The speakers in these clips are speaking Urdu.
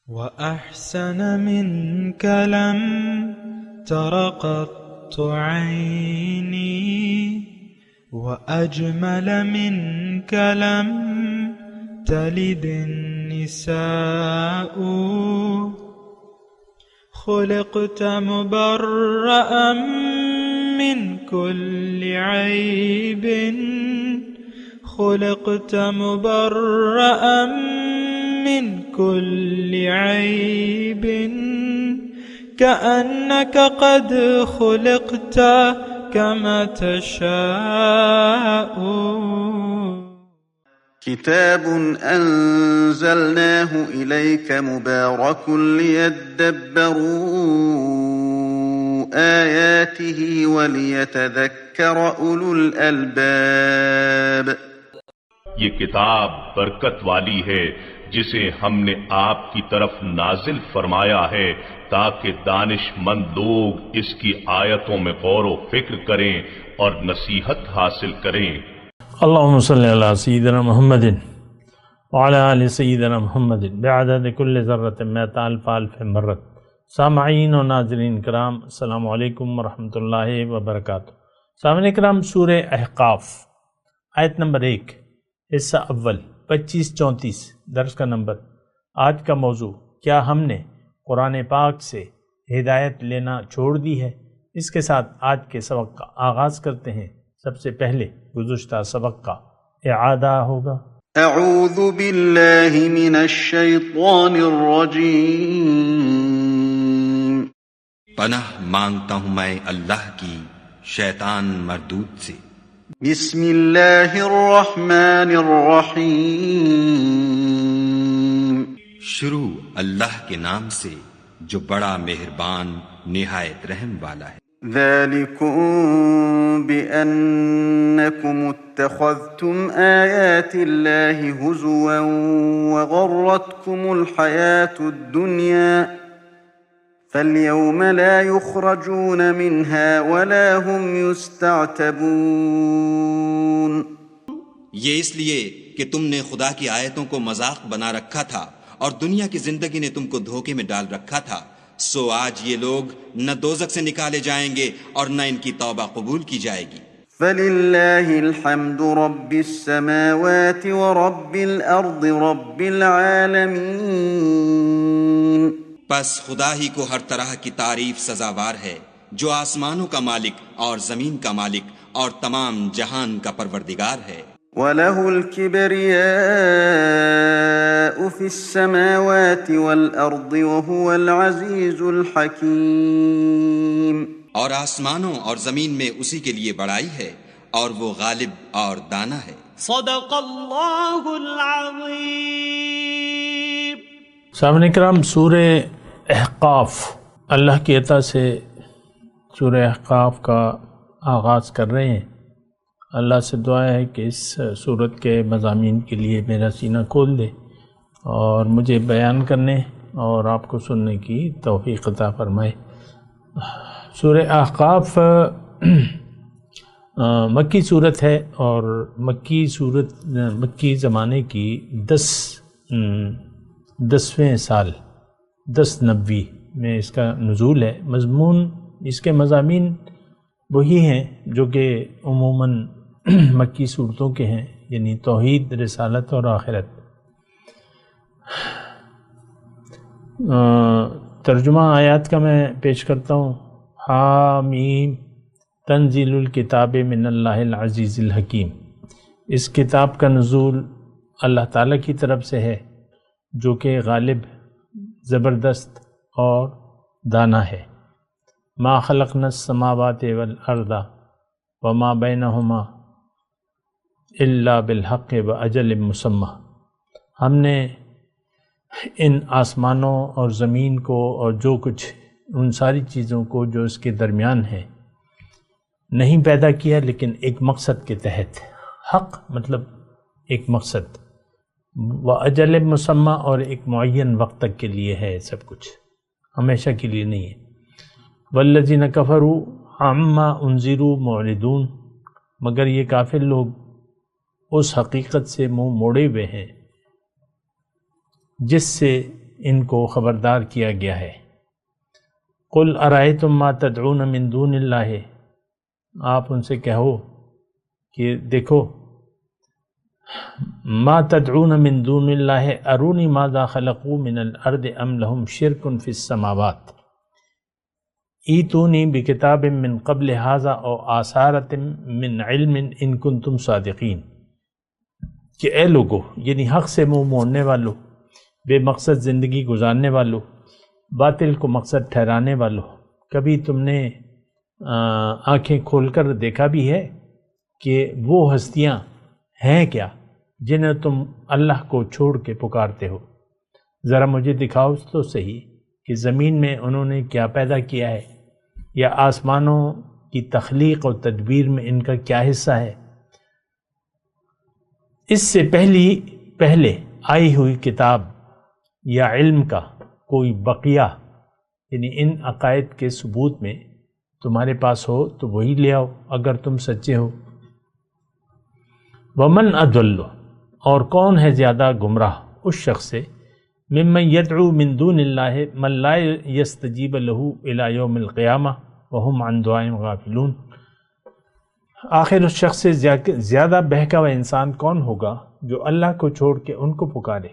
وأحسن منك لم تر قط عيني وأجمل منك لم تلد النساء خلقت مبرأ من كل عيب خلقت مبرأ من كل عيب كأنك قد خلقت كما تشاء. كتاب أنزلناه إليك مبارك ليدبروا آياته وليتذكر أولو الألباب. یہ کتاب برکت والی ہے جسے ہم نے آپ کی طرف نازل فرمایا ہے تاکہ دانش مند لوگ اس کی آیتوں میں غور و فکر کریں اور نصیحت حاصل کریں. اللهم صل على سيدنا محمد وعلى آل سيدنا محمد بعدد كل ذرة مئة ألف ألف مرة. سامعین و ناظرین کرام، السلام علیکم ورحمۃ اللہ وبرکاتہ. سامعین کرام، سورہ احقاف آیت نمبر 1 حصہ اول 25-34 درس کا نمبر. آج کا موضوع، کیا ہم نے قرآن پاک سے ہدایت لینا چھوڑ دی ہے؟ اس کے ساتھ آج کے سبق کا آغاز کرتے ہیں. سب سے پہلے گزشتہ سبق کا اعادہ ہوگا. اعوذ باللہ من الشیطان الرجیم. پناہ مانگتا ہوں میں اللہ کی شیطان مردود سے. بسم اللہ الرحمن الرحیم. شروع اللہ کے نام سے جو بڑا مہربان نہایت رحم والا ہے. ذالکم بأنکم اتخذتم آیات اللہ ہزوا وغرتکم الحیاة الدنیا فاليوم لا يخرجون منها ولا هم يستعتبون. یہ اس لیے کہ تم نے خدا کی آیتوں کو مذاق بنا رکھا تھا اور دنیا کی زندگی نے تم کو دھوکے میں ڈال رکھا تھا، سو آج یہ لوگ نہ دوزخ سے نکالے جائیں گے اور نہ ان کی توبہ قبول کی جائے گی. فَلِلَّهِ الْحَمْدُ رَبِّ السَّمَاوَاتِ وَرَبِّ الْأَرْضِ رَبِّ الْعَالَمِينَ. پس خدا ہی کو ہر طرح کی تعریف سزاوار ہے جو آسمانوں کا مالک اور زمین کا مالک اور تمام جہان کا پروردگار ہے. وَلَهُ الْكِبْرِيَاءُ فِي السَّمَاوَاتِ وَالْأَرْضِ وَهُوَ الْعَزِيزُ الْحَكِيمُ. اور آسمانوں اور زمین میں اسی کے لیے بڑائی ہے اور وہ غالب اور دانا ہے. صدق اللہ العظیم. سامعین کرام، سورہ احقاف، اللہ کی عطا سے سورہ احقاف کا آغاز کر رہے ہیں. اللہ سے دعا ہے کہ اس سورت کے مضامین کے لیے میرا سینہ کھول دے اور مجھے بیان کرنے اور آپ کو سننے کی توفیق عطا فرمائے. سورہ احقاف مکی صورت ہے اور مکی زمانے کی 10ویں سال 10 نبوی میں اس کا نزول ہے. مضمون اس کے مضامین وہی ہیں جو کہ عموماً مکی صورتوں کے ہیں، یعنی توحید، رسالت اور آخرت. ترجمہ آیات کا میں پیش کرتا ہوں. حامیم تنزیل الکتاب من اللہ العزیز الحکیم. اس کتاب کا نزول اللہ تعالیٰ کی طرف سے ہے جو کہ غالب، زبردست اور دانا ہے. ما خلقنا السماوات والارض وما بینہما الا بالحق واجل مسمى. ہم نے ان آسمانوں اور زمین کو اور جو کچھ ان ساری چیزوں کو جو اس کے درمیان ہے نہیں پیدا کیا، لیکن ایک مقصد کے تحت. حق مطلب ایک مقصد، واجل مسمى اور ایک معین وقت تک کے لیے ہے. سب کچھ ہمیشہ کے لیے نہیں ہے. والذین کفروا عما انذروا معرضون. مگر یہ کافر لوگ اس حقیقت سے منہ موڑے ہوئے ہیں جس سے ان کو خبردار کیا گیا ہے۔ قل ارائیتم ما تدعون من دون اللہ، آپ ان سے کہو کہ دیکھو، ما تدعون من دون اللہ ارونی ماذا خلقوا من الارض ام لهم شرک فی السماوات ایتونی بکتاب من قبل ھذا او آثارۃ من علم ان کنتم صادقین، کہ اے لوگو، یعنی حق سے منہ موڑنے والو، بے مقصد زندگی گزارنے والو، باطل کو مقصد ٹھہرانے والو، کبھی تم نے آنکھیں کھول کر دیکھا بھی ہے کہ وہ ہستیاں ہیں کیا جنہیں تم اللہ کو چھوڑ کے پکارتے ہو؟ ذرا مجھے دکھاؤ تو صحیح کہ زمین میں انہوں نے کیا پیدا کیا ہے، یا آسمانوں کی تخلیق اور تدبیر میں ان کا کیا حصہ ہے۔ اس سے پہلے آئی ہوئی کتاب یا علم کا کوئی بقیہ، یعنی ان عقائد کے ثبوت میں تمہارے پاس ہو تو وہی لے آؤ اگر تم سچے ہو۔ ومن اضل، اور کون ہے زیادہ گمراہ اس شخص سے، ممن یدعو من دون اللہ من لا یستجیب له الی یوم القیامہ وهم عن دعائهم غافلون، آخر اس شخص سے زیادہ بہکا ہوا انسان کون ہوگا جو اللہ کو چھوڑ کے ان کو پکارے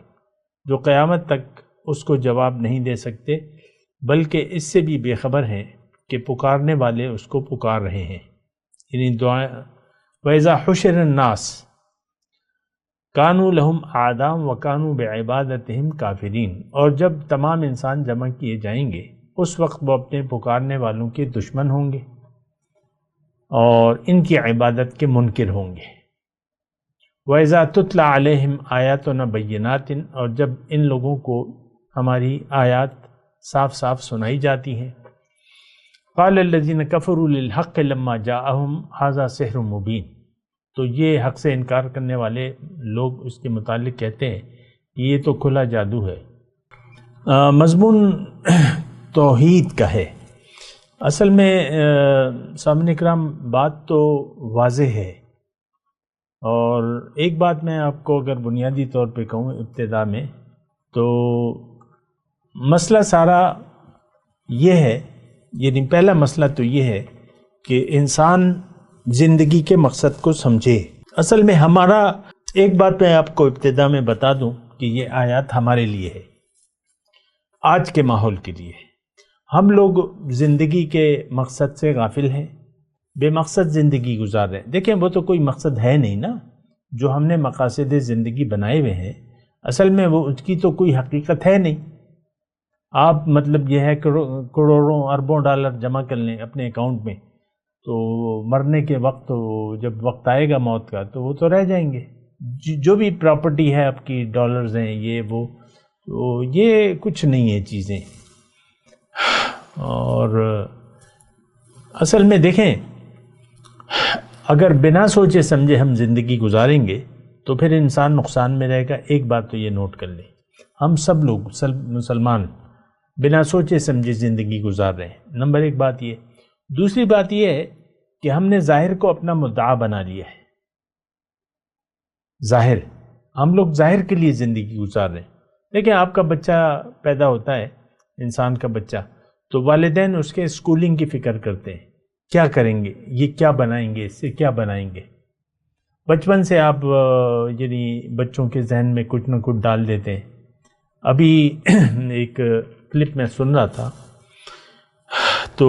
جو قیامت تک اس کو جواب نہیں دے سکتے، بلکہ اس سے بھی بے خبر ہیں کہ پکارنے والے اس کو پکار رہے ہیں، یعنی دعائیں۔ وَإِذَا حُشِرَ النَّاسُ كَانُوا لَهُمْ أَعْدَاءً وَكَانُوا بِعِبَادَتِهِمْ كَافِرِينَ، اور جب تمام انسان جمع کیے جائیں گے اس وقت وہ اپنے پکارنے والوں کے دشمن ہوں گے اور ان کی عبادت کے منکر ہوں گے۔ وَإِذَا تُتْلَى عَلَيْهِمْ آيَاتُنَا بَيِّنَاتٍ، اور جب ان لوگوں کو ہماری آیات صاف صاف سنائی جاتی ہیں، قَالَ الَّذِينَ كَفَرُوا لِلْحَقِّ لَمَّا جَاءَهُمْ هَذَا سِحْرٌ مُبِينٌ، تو یہ حق سے انکار کرنے والے لوگ اس کے متعلق کہتے ہیں کہ یہ تو کھلا جادو ہے۔ مضمون توحید کا ہے۔ اصل میں سامعین اکرام بات تو واضح ہے، اور ایک بات میں آپ کو اگر بنیادی طور پہ کہوں ابتدا میں، تو مسئلہ سارا یہ ہے، یعنی پہلا مسئلہ تو یہ ہے کہ انسان زندگی کے مقصد کو سمجھے۔ اصل میں ہمارا، ایک بات میں آپ کو ابتدا میں بتا دوں کہ یہ آیات ہمارے لیے ہے، آج کے ماحول کے لیے۔ ہم لوگ زندگی کے مقصد سے غافل ہیں، بے مقصد زندگی گزار رہے ہیں۔ دیکھیں وہ تو کوئی مقصد ہے نہیں نا، جو ہم نے مقاصد زندگی بنائے ہوئے ہیں، اصل میں وہ اس کی تو کوئی حقیقت ہے نہیں۔ آپ مطلب یہ ہے کروڑوں اربوں ڈالر جمع کر لیں اپنے اکاؤنٹ میں، تو مرنے کے وقت جب وقت آئے گا موت کا تو وہ تو رہ جائیں گے۔ جو بھی پراپرٹی ہے آپ کی، ڈالرز ہیں، یہ وہ، تو یہ کچھ نہیں ہے چیزیں۔ اور اصل میں دیکھیں، اگر بنا سوچے سمجھے ہم زندگی گزاریں گے تو پھر انسان نقصان میں رہے گا۔ ایک بات تو یہ نوٹ کر لیں، ہم سب لوگ مسلمان بنا سوچے سمجھے زندگی گزار رہے ہیں، نمبر ایک بات یہ۔ دوسری بات یہ ہے کہ ہم نے ظاہر کو اپنا مدعا بنا لیا ہے۔ ظاہر، ہم لوگ ظاہر کے لیے زندگی گزار رہے ہیں۔ دیکھیں آپ کا بچہ پیدا ہوتا ہے، انسان کا بچہ، تو والدین اس کے اسکولنگ کی فکر کرتے ہیں، کیا کریں گے، یہ کیا بنائیں گے، اس سے کیا بنائیں گے۔ بچپن سے آپ یعنی بچوں کے ذہن میں کچھ نہ کچھ ڈال دیتے ہیں۔ ابھی ایک کلپ میں سن رہا تھا، تو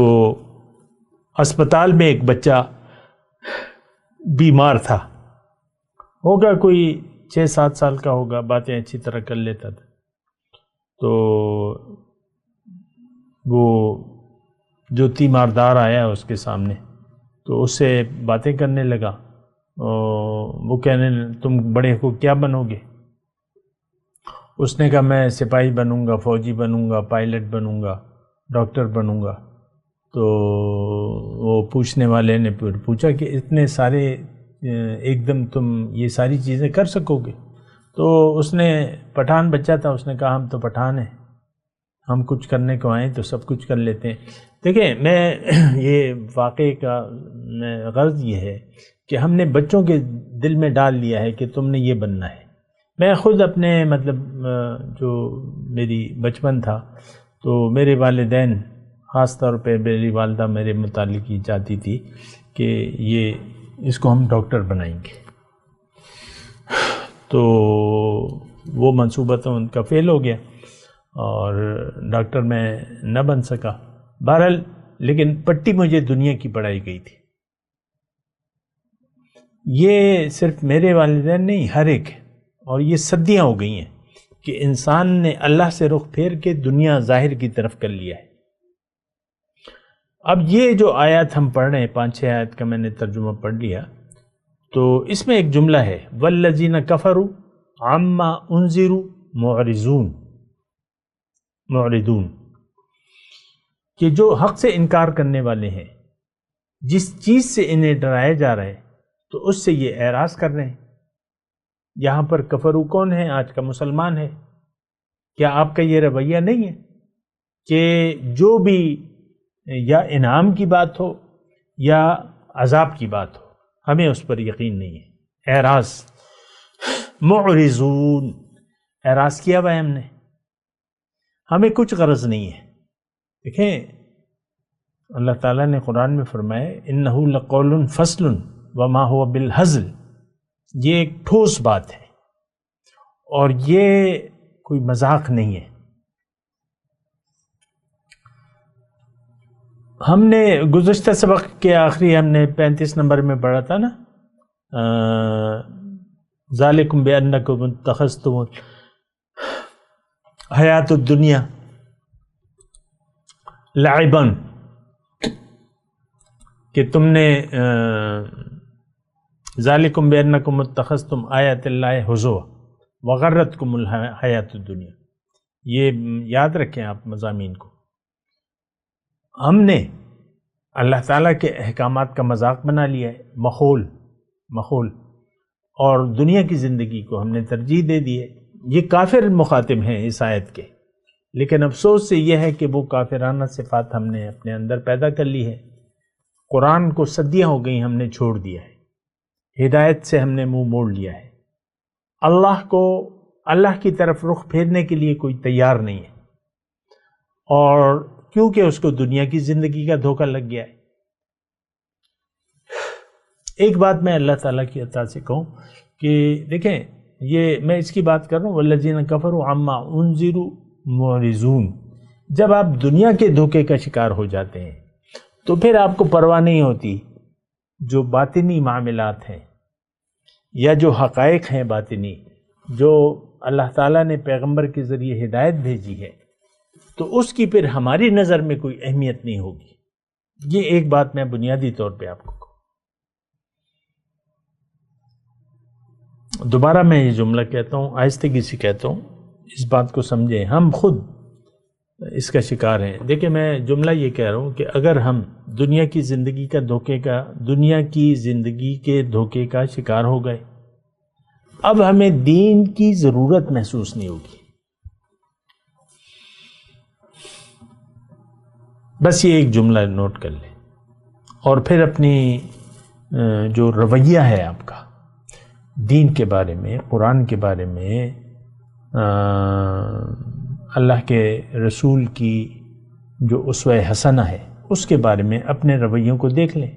اسپتال میں ایک بچہ بیمار تھا، ہوگا کوئی 6-7 سال کا ہوگا، باتیں اچھی طرح کر لیتا تھا۔ تو وہ جو تیماردار آیا اس کے سامنے، تو اس سے باتیں کرنے لگا، وہ کہنے تم بڑے ہو کیا بنو گے؟ اس نے کہا میں سپاہی بنوں گا، فوجی بنوں گا، پائلٹ بنوں گا، ڈاکٹر بنوں گا۔ تو وہ پوچھنے والے نے پھر پوچھا کہ اتنے سارے ایک دم تم یہ ساری چیزیں کر سکو گے؟ تو اس نے، پٹھان بچہ تھا، اس نے کہا ہم تو پٹھان ہیں، ہم کچھ کرنے کو آئیں تو سب کچھ کر لیتے ہیں۔ دیکھیں میں یہ واقعے کا غرض یہ ہے کہ ہم نے بچوں کے دل میں ڈال لیا ہے کہ تم نے یہ بننا ہے، میں خود اپنے مطلب جو میری بچپن تھا تو میرے والدین خاص طور پہ میری والدہ میرے متعلق یہ چاہتی تھی کہ اس کو ہم ڈاکٹر بنائیں گے، تو وہ منصوبہ تو ان کا فیل ہو گیا اور ڈاکٹر میں نہ بن سکا۔ بہرحال لیکن پٹی مجھے دنیا کی پڑھائی گئی تھی۔ یہ صرف میرے والدین نہیں، ہر ایک، اور یہ صدیاں ہو گئی ہیں کہ انسان نے اللہ سے رخ پھیر کے دنیا ظاہر کی طرف کر لیا ہے۔ اب یہ جو آیات ہم پڑھ رہے ہیں، 5-6 آیات کا میں نے ترجمہ پڑھ لیا، تو اس میں ایک جملہ ہے وَالَّذِينَ كَفَرُوا عَمَّا أُنذِرُوا معرضون، کہ جو حق سے انکار کرنے والے ہیں، جس چیز سے انہیں ڈرایا جا رہا ہے تو اس سے یہ اعراض کر رہے ہیں۔ یہاں پر کفرو کون ہے؟ آج کا مسلمان ہے۔ کیا آپ کا یہ رویہ نہیں ہے کہ جو بھی یا انعام کی بات ہو یا عذاب کی بات ہو ہمیں اس پر یقین نہیں ہے؟ اعراض، معرضون، اعراض کیا ہوا ہے ہم نے، ہمیں کچھ غرض نہیں ہے۔ دیکھیں اللہ تعالیٰ نے قرآن میں فرمایا انہ لقول فصل وما هو بالہزل، یہ ایک ٹھوس بات ہے اور یہ کوئی مذاق نہیں ہے۔ ہم نے گزشتہ سبق کے آخری ہم نے 35 نمبر میں پڑھا تھا نا، ذالکم بانکم اتخذتم حیات الدنیا لعبا، کہ تم نے ذالکم بانکم اتخذتم آیات اللہ حضوا وغرتکم الحیات الدنیا، یہ یاد رکھیں آپ مضامین کو۔ ہم نے اللہ تعالیٰ کے احکامات کا مذاق بنا لیا ہے، مخول، اور دنیا کی زندگی کو ہم نے ترجیح دے دی ہے۔ یہ کافر مخاطب ہیں اس آیت کے، لیکن افسوس سے یہ ہے کہ وہ کافرانہ صفات ہم نے اپنے اندر پیدا کر لی ہے۔ قرآن کو صدیاں ہو گئی ہم نے چھوڑ دیا ہے، ہدایت سے ہم نے منہ موڑ لیا ہے، اللہ کی طرف رخ پھیرنے کے لیے کوئی تیار نہیں ہے، اور کیونکہ اس کو دنیا کی زندگی کا دھوکہ لگ گیا ہے۔ ایک بات میں اللہ تعالیٰ کی عطا سے کہوں کہ دیکھیں، یہ میں اس کی بات کر رہا ہوں والذین کفروا عما انذروا معرضون، جب آپ دنیا کے دھوکے کا شکار ہو جاتے ہیں تو پھر آپ کو پرواہ نہیں ہوتی جو باطنی معاملات ہیں یا جو حقائق ہیں باطنی، جو اللہ تعالیٰ نے پیغمبر کے ذریعے ہدایت بھیجی ہے، تو اس کی پھر ہماری نظر میں کوئی اہمیت نہیں ہوگی۔ یہ ایک بات میں بنیادی طور پہ آپ کو کہوں۔ دوبارہ میں یہ جملہ کہتا ہوں، آہستگی سے کہتا ہوں، اس بات کو سمجھیں، ہم خود اس کا شکار ہیں۔ دیکھیں میں جملہ یہ کہہ رہا ہوں کہ اگر ہم دنیا کی زندگی کے دھوکے کا شکار ہو گئے، اب ہمیں دین کی ضرورت محسوس نہیں ہوگی۔ بس یہ ایک جملہ نوٹ کر لیں، اور پھر اپنی جو رویہ ہے آپ کا دین کے بارے میں، قرآن کے بارے میں، اللہ کے رسول کی جو اسوہ حسنہ ہے اس کے بارے میں اپنے رویوں کو دیکھ لیں۔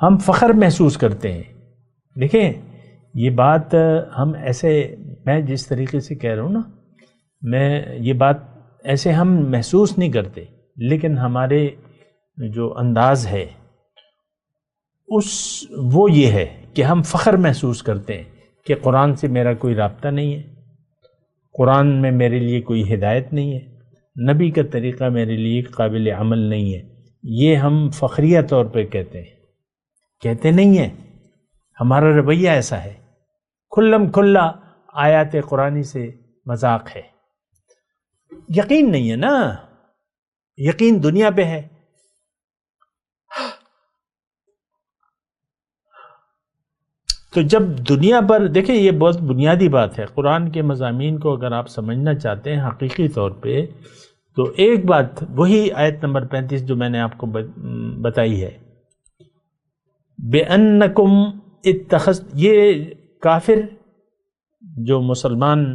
ہم فخر محسوس کرتے ہیں۔ دیکھیں یہ بات ہم ایسے، میں جس طریقے سے کہہ رہا ہوں نا، میں یہ بات ایسے ہم محسوس نہیں کرتے، لیکن ہمارے جو انداز ہے وہ یہ ہے کہ ہم فخر محسوس کرتے ہیں کہ قرآن سے میرا کوئی رابطہ نہیں ہے، قرآن میں میرے لیے کوئی ہدایت نہیں ہے، نبی کا طریقہ میرے لیے قابل عمل نہیں ہے۔ یہ ہم فخریہ طور پہ کہتے نہیں ہیں، ہمارا رویہ ایسا ہے۔ کھلم کھلا آیات قرآنی سے مذاق ہے۔ یقین نہیں ہے نا، یقین دنیا پہ ہے۔ تو جب دنیا پر دیکھیں، یہ بہت بنیادی بات ہے، قرآن کے مضامین کو اگر آپ سمجھنا چاہتے ہیں حقیقی طور پہ، تو ایک بات وہی آیت نمبر 35 جو میں نے آپ کو بتائی ہے، بِأَنَّكُمْ اتخذ، یہ کافر جو مسلمان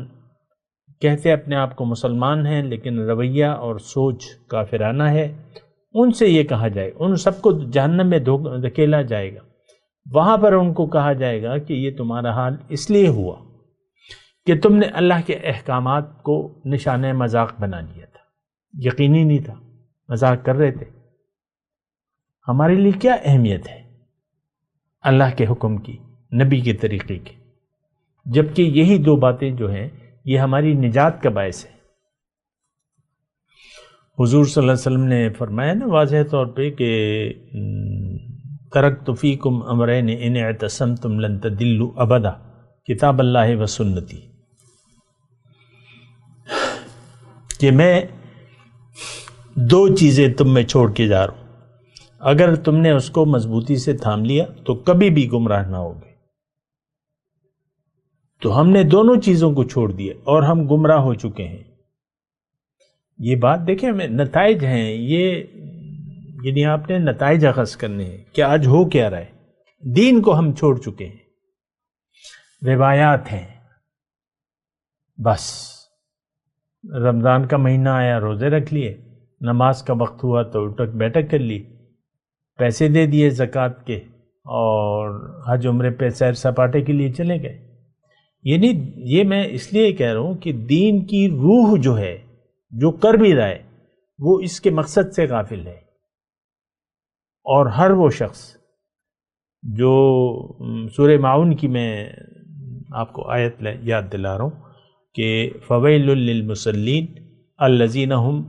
کہتے اپنے آپ کو مسلمان ہیں لیکن رویہ اور سوچ کافرانہ ہے، ان سے یہ کہا جائے، ان سب کو جہنم میں دھکیلا جائے گا۔ وہاں پر ان کو کہا جائے گا کہ یہ تمہارا حال اس لیے ہوا کہ تم نے اللہ کے احکامات کو نشانہ مذاق بنا لیا تھا، یقینی نہیں تھا، مذاق کر رہے تھے۔ ہمارے لیے کیا اہمیت ہے اللہ کے حکم کی، نبی کے طریقے کی، جبکہ یہی دو باتیں جو ہیں یہ ہماری نجات کا باعث ہے۔ حضور صلی اللہ علیہ وسلم نے فرمایا نا واضح طور پہ کہ ترکت فیکم امرین ان اعتصمتم لن تضلوا ابدا، کتاب اللہ و سنتی، کہ میں دو چیزیں تم میں چھوڑ کے جا رہا ہوں، اگر تم نے اس کو مضبوطی سے تھام لیا تو کبھی بھی گمراہ نہ ہوگے۔ تو ہم نے دونوں چیزوں کو چھوڑ دیا اور ہم گمراہ ہو چکے ہیں۔ یہ بات دیکھیں، ہمیں نتائج ہیں، یہ یعنی آپ نے نتائج اخذ کرنے ہیں کہ آج ہو کیا رہا ہے۔ دین کو ہم چھوڑ چکے ہیں، روایات ہیں، بس رمضان کا مہینہ آیا روزے رکھ لیے، نماز کا وقت ہوا تو اٹھک بیٹھک کر لی، پیسے دے دیے زکوٰۃ کے اور حج عمرے پہ سیر سپاٹے کے لیے چلے گئے۔ یعنی یہ میں اس لیے کہہ رہا ہوں کہ دین کی روح جو ہے، جو کر بھی رہا ہے، وہ اس کے مقصد سے غافل ہے۔ اور ہر وہ شخص جو سورہ معاون کی میں آپ کو آیت یاد دلا رہا ہوں کہ فویل للمصلین الذین هم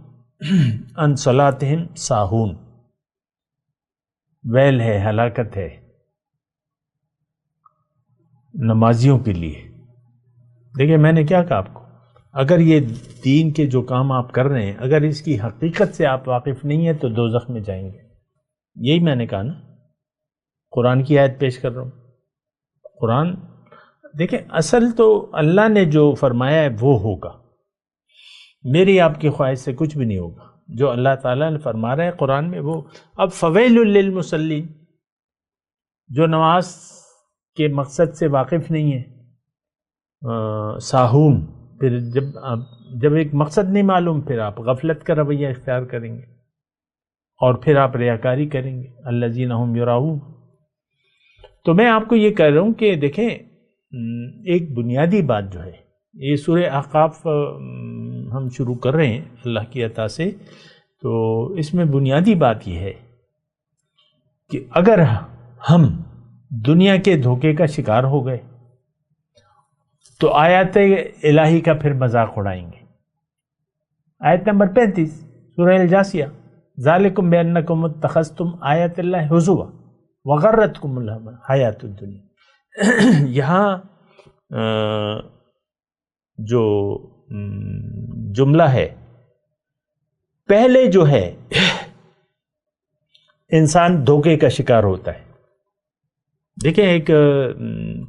عن صلاتهم ساہون، ویل ہے، ہلاکت ہے نمازیوں کے لیے۔ دیکھیں میں نے کیا کہا آپ کو، اگر یہ دین کے جو کام آپ کر رہے ہیں، اگر اس کی حقیقت سے آپ واقف نہیں ہیں تو دوزخ میں جائیں گے۔ یہی میں نے کہا نا، قرآن کی آیت پیش کر رہا ہوں۔ قرآن دیکھیں، اصل تو اللہ نے جو فرمایا ہے وہ ہوگا، میری آپ کی خواہش سے کچھ بھی نہیں ہوگا۔ جو اللہ تعالیٰ نے فرما رہا ہے قرآن میں وہ۔ اب فویل للمصلین، جو نماز کے مقصد سے واقف نہیں ہے، ساہون، پھر جب ایک مقصد نہیں معلوم پھر آپ غفلت کا رویہ اختیار کریں گے اور پھر آپ ریاکاری کریں گے، الذین هم یراؤون۔ تو میں آپ کو یہ کہہ رہا ہوں کہ دیکھیں، ایک بنیادی بات جو ہے، یہ سورہ احقاف ہم شروع کر رہے ہیں اللہ کی عطا سے، تو اس میں بنیادی بات یہ ہے کہ اگر ہم دنیا کے دھوکے کا شکار ہو گئے تو آیات الہی کا پھر مذاق اڑائیں گے۔ آیت نمبر 35 سورہ الجاثیہ، ذالکم بانکم اتخذتم آیات اللہ ہزوا وغرتکم الحیات الدنیا۔ یہاں جو جملہ ہے، پہلے جو ہے انسان دھوکے کا شکار ہوتا ہے۔ دیکھیں، ایک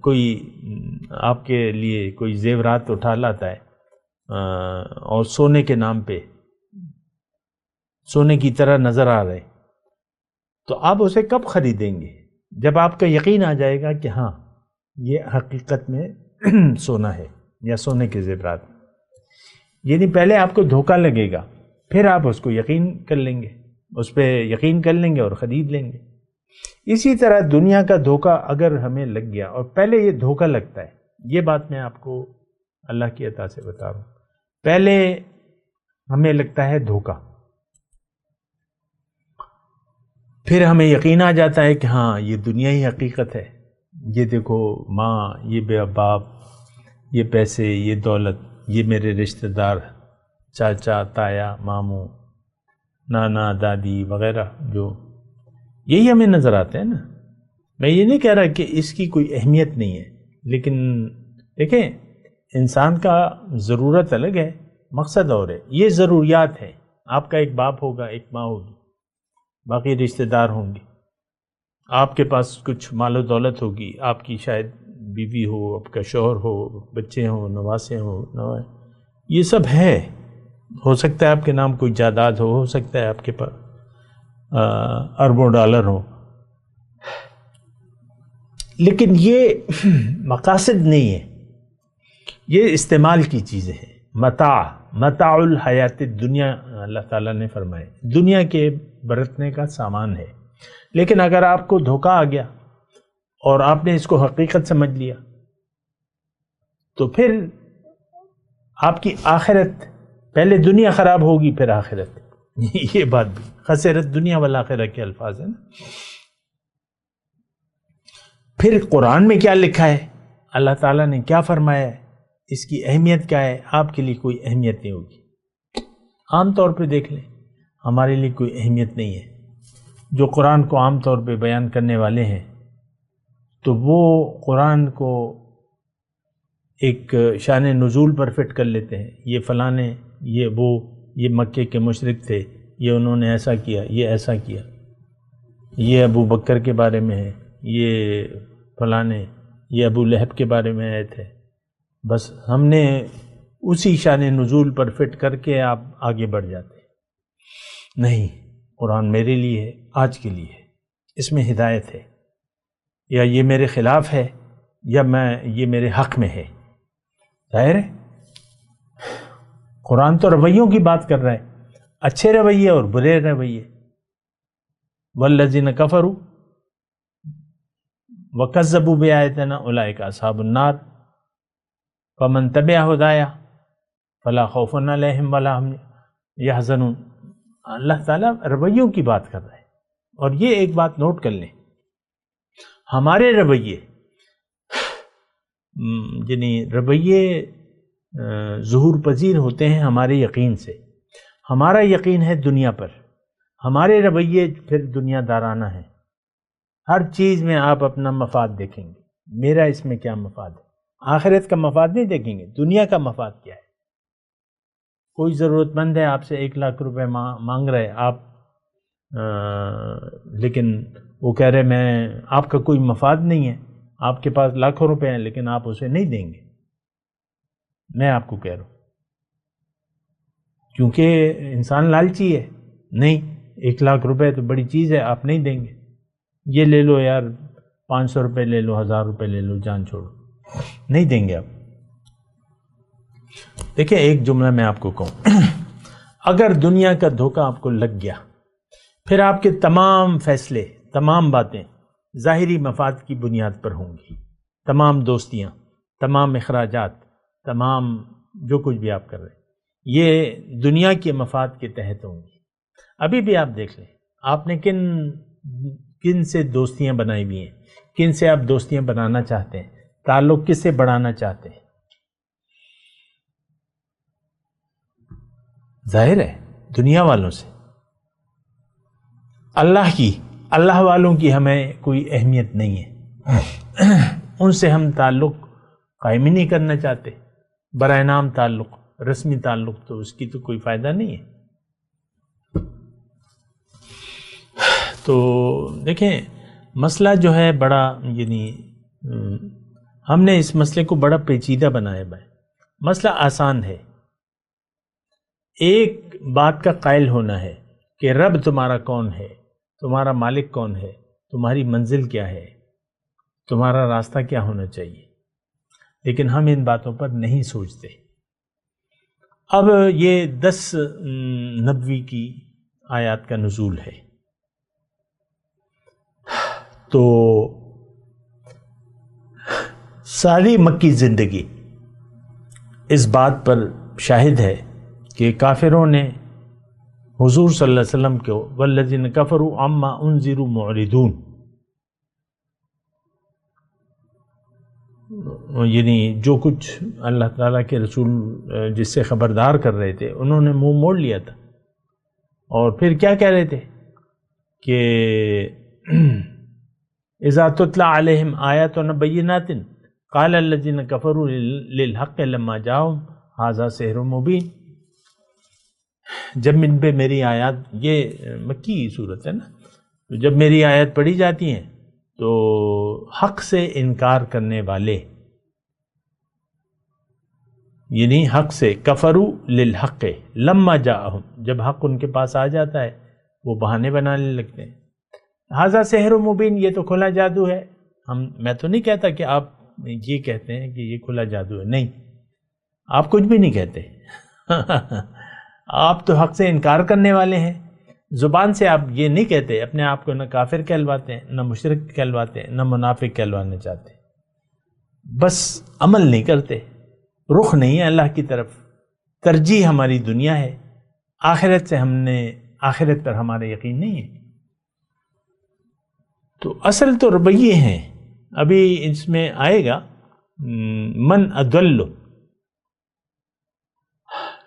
کوئی آپ کے لیے کوئی زیورات اٹھا لاتا ہے اور سونے کے نام پہ سونے کی طرح نظر آ رہے، تو آپ اسے کب خریدیں گے؟ جب آپ کا یقین آ جائے گا کہ ہاں یہ حقیقت میں سونا ہے یا سونے کے زیورات۔ یعنی پہلے آپ کو دھوکہ لگے گا، پھر آپ اس کو یقین کر لیں گے، اس پہ یقین کر لیں گے اور خرید لیں گے۔ اسی طرح دنیا کا دھوکہ اگر ہمیں لگ گیا، اور پہلے یہ دھوکہ لگتا ہے، یہ بات میں آپ کو اللہ کی عطا سے بتا رہا ہوں، پہلے ہمیں لگتا ہے دھوکہ، پھر ہمیں یقین آ جاتا ہے کہ ہاں یہ دنیا ہی حقیقت ہے، یہ دیکھو ماں، یہ باپ، یہ پیسے، یہ دولت، یہ میرے رشتہ دار، چاچا، تایا، ماموں، نانا، دادی وغیرہ، جو یہی ہمیں نظر آتے ہیں نا۔ میں یہ نہیں کہہ رہا کہ اس کی کوئی اہمیت نہیں ہے، لیکن دیکھیں، انسان کا ضرورت الگ ہے، مقصد اور ہے۔ یہ ضروریات ہیں، آپ کا ایک باپ ہوگا، ایک ماں ہوگی، باقی رشتہ دار ہوں گے، آپ کے پاس کچھ مال و دولت ہوگی، آپ کی شاید بیوی ہو، آپ کا شوہر ہو، بچے ہوں، نواسے ہوں، یہ سب ہے۔ ہو سکتا ہے آپ کے نام کوئی جائیداد ہو سکتا ہے آپ کے پاس اربوں ڈالر ہو، لیکن یہ مقاصد نہیں ہے۔ یہ استعمال کی چیزیں ہیں، متاع الحیات الدنیا اللہ تعالیٰ نے فرمائے، دنیا کے برتنے کا سامان ہے۔ لیکن اگر آپ کو دھوکہ آ گیا اور آپ نے اس کو حقیقت سمجھ لیا تو پھر آپ کی آخرت، پہلے دنیا خراب ہوگی پھر آخرت، یہ بات بھی خسرت دنیا والآخرہ کے الفاظ ہیں نا۔ پھر قرآن میں کیا لکھا ہے، اللہ تعالیٰ نے کیا فرمایا ہے، اس کی اہمیت کیا ہے؟ آپ کے لیے کوئی اہمیت نہیں ہوگی۔ عام طور پہ دیکھ لیں، ہمارے لیے کوئی اہمیت نہیں ہے۔ جو قرآن کو عام طور پہ بیان کرنے والے ہیں تو وہ قرآن کو ایک شان نزول پر فٹ کر لیتے ہیں، یہ فلاں نے، یہ مکے کے مشرک تھے، یہ انہوں نے ایسا کیا، یہ ایسا کیا، یہ ابو بکر کے بارے میں ہے، یہ فلاں نے، یہ ابو لہب کے بارے میں آئے تھے، بس ہم نے اسی شان نزول پر فٹ کر کے آپ آگے بڑھ جاتے ہیں۔ نہیں، قرآن میرے لیے ہے، آج کے لیے ہے، اس میں ہدایت ہے، یا یہ میرے خلاف ہے یا یہ میرے حق میں ہے۔ ظاہر ہے قرآن تو رویوں کی بات کر رہا ہے، اچھے رویے اور برے رویے۔ والذین کفروا وکذبوا بآیاتنا اولئک اصحاب النار فمن تبع ہدایا فلا خوف علیہم ولا هم یحزنون۔ اللہ تعالیٰ رویوں کی بات کر رہا ہے، اور یہ ایک بات نوٹ کر لیں، ہمارے رویے یعنی رویے ظہور پذیر ہوتے ہیں ہمارے یقین سے۔ ہمارا یقین ہے دنیا پر، ہمارے رویے پھر دنیا دارانہ ہیں۔ ہر چیز میں آپ اپنا مفاد دیکھیں گے، میرا اس میں کیا مفاد ہے، آخرت کا مفاد نہیں دیکھیں گے، دنیا کا مفاد کیا ہے۔ کوئی ضرورت مند ہے، آپ سے 1,00,000 روپے مانگ رہے آپ، لیکن وہ کہہ رہے میں، آپ کا کوئی مفاد نہیں ہے، آپ کے پاس لاکھوں روپے ہیں لیکن آپ اسے نہیں دیں گے۔ میں آپ کو کہہ رہا ہوں کیونکہ انسان لالچی ہے، نہیں 1,00,000 روپے تو بڑی چیز ہے، آپ نہیں دیں گے، یہ لے لو یار، 500 روپے لے لو، 1000 روپے لے لو، جان چھوڑو، نہیں دیں گے آپ۔ دیکھیں ایک جملہ میں آپ کو کہوں، اگر دنیا کا دھوکہ آپ کو لگ گیا، پھر آپ کے تمام فیصلے، تمام باتیں ظاہری مفاد کی بنیاد پر ہوں گی، تمام دوستیاں، تمام اخراجات، تمام جو کچھ بھی آپ کر رہے ہیں، یہ دنیا کے مفاد کے تحت ہوں گی۔ ابھی بھی آپ دیکھ لیں، آپ نے کن سے دوستیاں بنائی ہوئی ہیں، کن سے آپ دوستیاں بنانا چاہتے ہیں، تعلق کس سے بڑھانا چاہتے ہیں؟ ظاہر ہے دنیا والوں سے۔ اللہ والوں کی ہمیں کوئی اہمیت نہیں ہے، ان سے ہم تعلق قائم ہی نہیں کرنا چاہتے، برائے نام تعلق، رسمی تعلق، تو اس کی تو کوئی فائدہ نہیں ہے۔ تو دیکھیں مسئلہ جو ہے بڑا، یعنی ہم نے اس مسئلے کو بڑا پیچیدہ بنایا ہے۔ مسئلہ آسان ہے، ایک بات کا قائل ہونا ہے کہ رب تمہارا کون ہے، تمہارا مالک کون ہے، تمہاری منزل کیا ہے، تمہارا راستہ کیا ہونا چاہیے، لیکن ہم ان باتوں پر نہیں سوچتے۔ اب یہ 10 نبوی کی آیات کا نزول ہے، تو ساری مکی زندگی اس بات پر شاہد ہے کہ کافروں نے حضور صلی اللہ علیہ وسلم کو والذین کفروا عما انذروا معرضون، یعنی جو کچھ اللہ تعالیٰ کے رسول جس سے خبردار کر رہے تھے انہوں نے منہ موڑ لیا تھا، اور پھر کیا کہہ رہے تھے کہ اذا تتلی علیہم آیاتنا بینات قال الذین کفروا للحق لما جاءہم ھذا سحر مبین۔ جب ان پہ میری آیات، یہ مکی صورت ہے نا، تو جب میری آیات پڑھی جاتی ہیں تو حق سے انکار کرنے والے، یعنی حق سے، کفروا للحق لما جاءہم، جب حق ان کے پاس آ جاتا ہے وہ بہانے بنانے لگتے ہیں۔ ھذا سحر مبین، یہ تو کھلا جادو ہے۔ میں تو نہیں کہتا کہ آپ یہ کہتے ہیں کہ یہ کھلا جادو ہے، نہیں، آپ کچھ بھی نہیں کہتے آپ تو حق سے انکار کرنے والے ہیں. زبان سے آپ یہ نہیں کہتے، اپنے آپ کو نہ کافر کہلواتے ہیں، نہ مشرک کہلواتے ہیں، نہ منافق کہلوانا چاہتے، بس عمل نہیں کرتے، رخ نہیں ہے اللہ کی طرف، ترجیح ہماری دنیا ہے، آخرت سے آخرت پر ہمارا یقین نہیں ہے. تو اصل تو رویے ہیں. ابھی اس میں آئے گا من اضل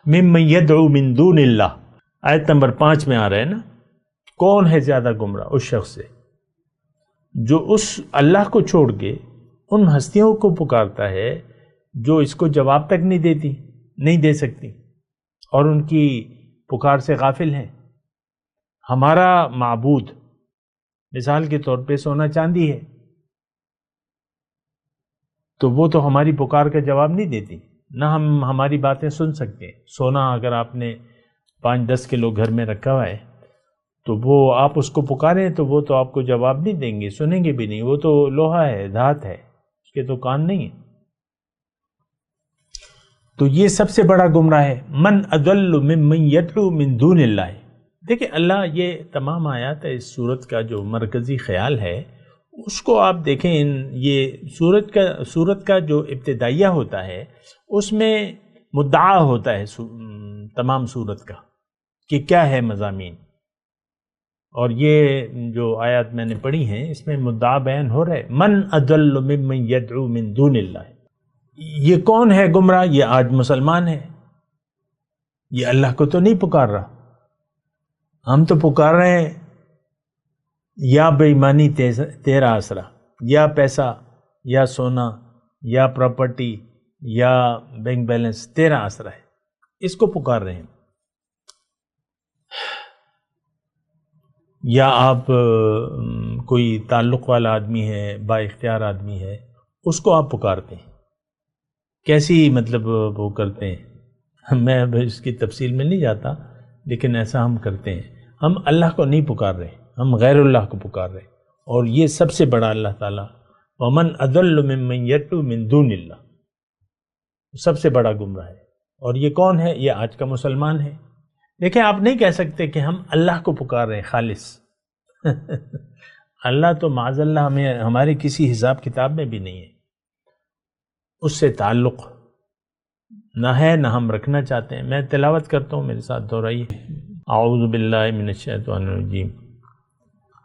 ممن یدعو من دون اللہ، آیت نمبر 5 میں آ رہا ہے نا. کون ہے زیادہ گمراہ اس شخص سے جو اس اللہ کو چھوڑ کے ان ہستیوں کو پکارتا ہے جو اس کو جواب تک نہیں دے سکتی اور ان کی پکار سے غافل ہیں. ہمارا معبود مثال کے طور پہ سونا چاندی ہے، تو وہ تو ہماری پکار کا جواب نہیں دیتی، نہ ہم ہماری باتیں سن سکتے ہیں. سونا اگر آپ نے 5-10 کلو گھر میں رکھا ہوا ہے تو وہ آپ اس کو پکاریں تو وہ تو آپ کو جواب نہیں دیں گے، سنیں گے بھی نہیں. وہ تو لوہا ہے، دھات ہے، اس کے تو کان نہیں ہیں. تو یہ سب سے بڑا گمراہ ہے. من اضل ممن یدعو من دون اللہ. دیکھیں اللہ، یہ تمام آیات ہے، اس صورت کا جو مرکزی خیال ہے اس کو آپ دیکھیں. یہ صورت کا جو ابتدائیہ ہوتا ہے اس میں مدعا ہوتا ہے تمام صورت کا کہ کیا ہے مضامین، اور یہ جو آیات میں نے پڑھی ہیں اس میں مدعا بیان ہو رہا ہے. من اضل ممن یدعو من دون اللہ. یہ کون ہے گمراہ؟ یہ آج مسلمان ہے، یہ اللہ کو تو نہیں پکار رہا. ہم تو پکار رہے ہیں یا بے ایمانی تیرا آسرا، یا پیسہ، یا سونا، یا پراپرٹی، یا بینک بیلنس تیرا آسرا ہے، اس کو پکار رہے ہیں. یا آپ کوئی تعلق والا آدمی ہے، با اختیار آدمی ہے، اس کو آپ پکارتے ہیں. کیسی مطلب وہ کرتے ہیں، میں اب اس کی تفصیل میں نہیں جاتا، لیکن ایسا ہم کرتے ہیں. ہم اللہ کو نہیں پکار رہے، ہم غیر اللہ کو پکار رہے. اور یہ سب سے بڑا اللہ تعالیٰ وَمَنْ أَضَلُّ مِمَّنْ يَدْعُو مِن دُونِ اللَّهِ سب سے بڑا گمراہ ہے. اور یہ کون ہے؟ یہ آج کا مسلمان ہے. دیکھیں آپ نہیں کہہ سکتے کہ ہم اللہ کو پکار رہے ہیں خالص. اللہ تو معاذ اللہ ہمارے کسی حساب کتاب میں بھی نہیں ہے، اس سے تعلق نہ ہے، نہ ہم رکھنا چاہتے ہیں. میں تلاوت کرتا ہوں، میرے ساتھ دہرائیے. اعوذ باللہ من الشیطان الرجیم،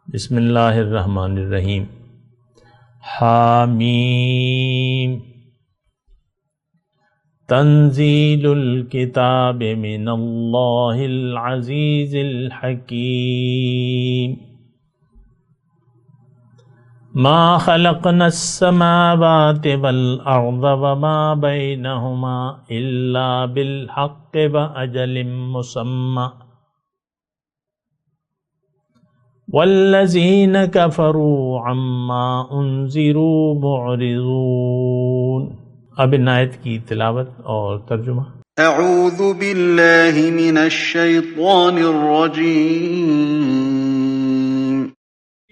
بسم اللہ الرحمن الرحیم. حامیم تنزیل الکتاب من اللہ العزیز الحکیم. ما خلقنا السماوات والارض وما بینہما الا بالحق واجل مسمى والذین کفروا عما انذروا معرضون. اب ان آیت کی تلاوت اور ترجمہ. اعوذ باللہ من الشیطان الرجیم.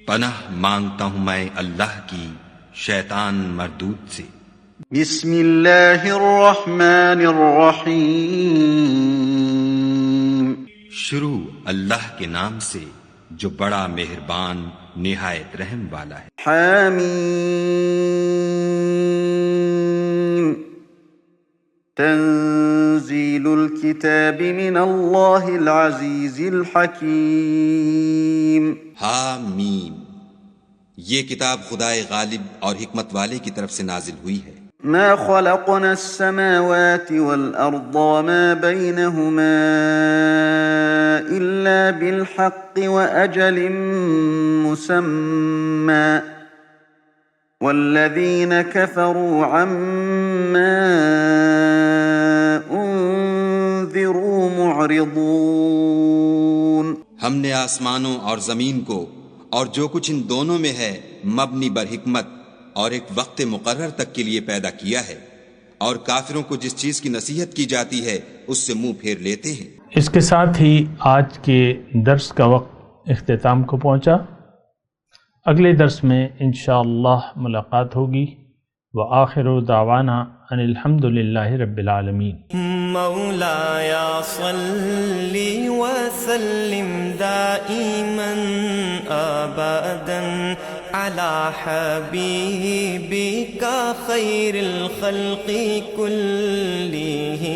پناہ مانگتا ہوں میں اللہ کی شیطان مردود سے. بسم اللہ الرحمن الرحیم. شروع اللہ کے نام سے جو بڑا مہربان نہایت رحم والا ہے. حامیم تنزیل الکتاب من اللہ العزیز الحکیم. حامیم، یہ کتاب خدائے غالب اور حکمت والے کی طرف سے نازل ہوئی ہے. ما خلقنا السماوات والأرض وما بينهما إلا بالحق وأجل مسمى والذين كفروا عما أنذروا معرضون. ہم نے آسمانوں اور زمین کو اور جو کچھ ان دونوں میں ہے مبنی بر حکمت اور ایک وقت مقرر تک کے لیے پیدا کیا ہے، اور کافروں کو جس چیز کی نصیحت کی جاتی ہے اس سے منہ پھیر لیتے ہیں. اس کے ساتھ ہی آج کے درس کا وقت اختتام کو پہنچا. اگلے درس میں انشاءاللہ ملاقات ہوگی. وآخر دعوانا ان الحمد للہ رب العالمین۔ مولاي صل وسلم دائما ابدا على حبيبك خير الخلق كلهم